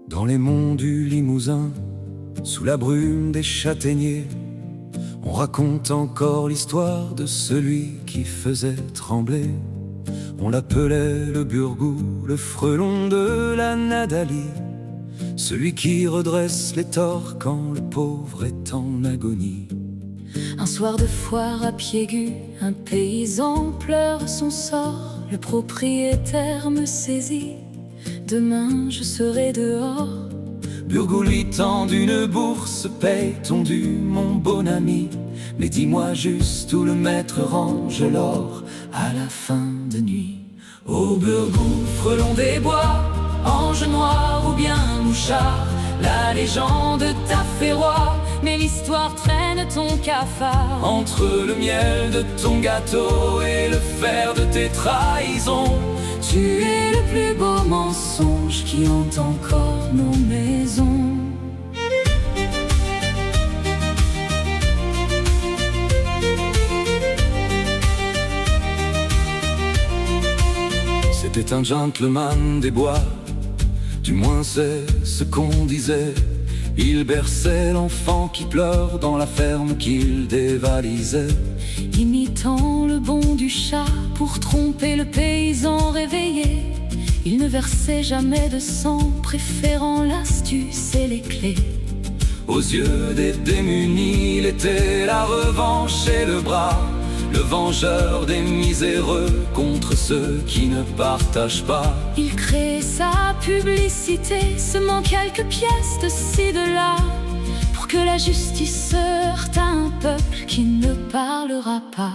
Dans les monts du Limousin, sous la brume des châtaigniers, on raconte encore l'histoire de celui qui faisait trembler. On l'appelait le Burgou, le frelon de la Nadalie, celui qui redresse les torts quand le pauvre est en agonie. Un soir de foire à Piégu, un paysan pleure son sort. Le propriétaire me saisit, demain je serai dehors. Burgou lui tend d'une bourse, paye ton dû, mon bon ami. Mais dis-moi juste où le maître range l'or à la fin de nuit. Ô Burgou, frelon des bois, ange noir ou bien mouchard, la légende t'a fait roi, mais l'histoire traîne ton cafard. Entre le miel de ton gâteau et le fer de tes trahisons, tu es le plus beau mensonge qui hante encore nos maisons. C'était un gentleman des bois, du moins c'est ce qu'on disait. Il berçait l'enfant qui pleure dans la ferme qu'il dévalisait. Imitant le bond du chat pour tromper le paysan réveillé, il ne versait jamais de sang, préférant l'astuce et les clés. Aux yeux des démunis, il était la revanche et le bras, le vengeur des miséreux contre ceux qui ne partagent pas. Il crée sa publicité, semant quelques pièces de ci de là, pour que la justice se heurte à un peuple qui ne parlera pas.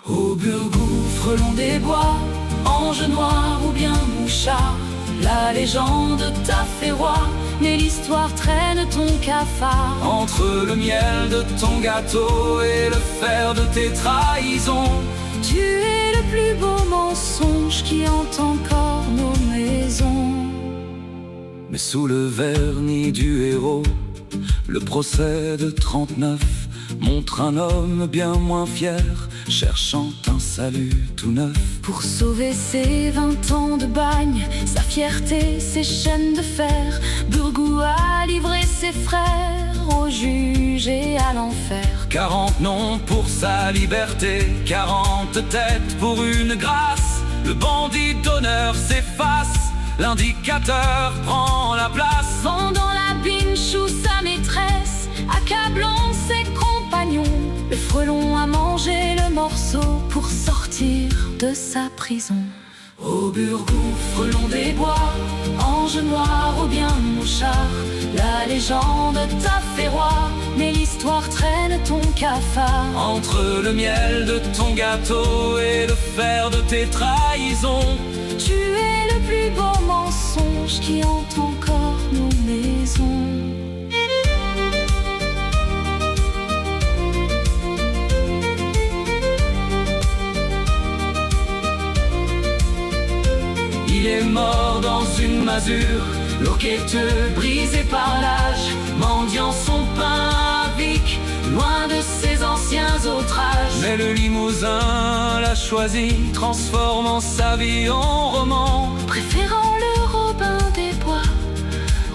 Ô Burgou, frelon des bois, ange noir ou bien mouchard, la légende t'a fait roi, mais l'histoire traîne ton cafard. Entre le miel de ton gâteau et le fer de tes trahisons, tu es le plus beau mensonge qui hante encore nos maisons. Mais sous le vernis du héros, le procès de 39 montre un homme bien moins fier, cherchant un salut tout neuf. Pour sauver ses 20 ans de bagne, sa fierté, ses chaînes de fer, Burgou a livré ses frères au juge et à l'enfer. 40 noms pour sa liberté, 40 têtes pour une grâce. Le bandit d'honneur s'efface, l'indicateur prend la place. Vendant la binche ou sa maîtresse, accablant ses compagnons, le frelon a mangé le morceau pour sortir de sa prison. Ô Burgou, frelon des bois, ange noir ou bien mouchard, la légende t'a fait roi, mais l'histoire traîne ton cafard. Entre le miel de ton gâteau et le fer de tes trahisons, tu es le plus beau mensonge qui hante encore nos maisons. Il est mort dans une masure, loqueteux, brisé par l'âge, mendiant son pain à Vic, loin de ses anciens outrages. Mais le Limousin l'a choisi, transformant sa vie en roman, préférant le Robin des Bois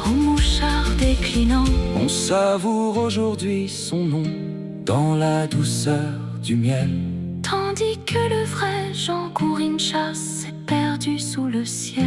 au mouchard déclinant. On savoure aujourd'hui son nom dans la douceur du miel, tandis que le vrai Jean Kourincha s'est perdu sous le ciel.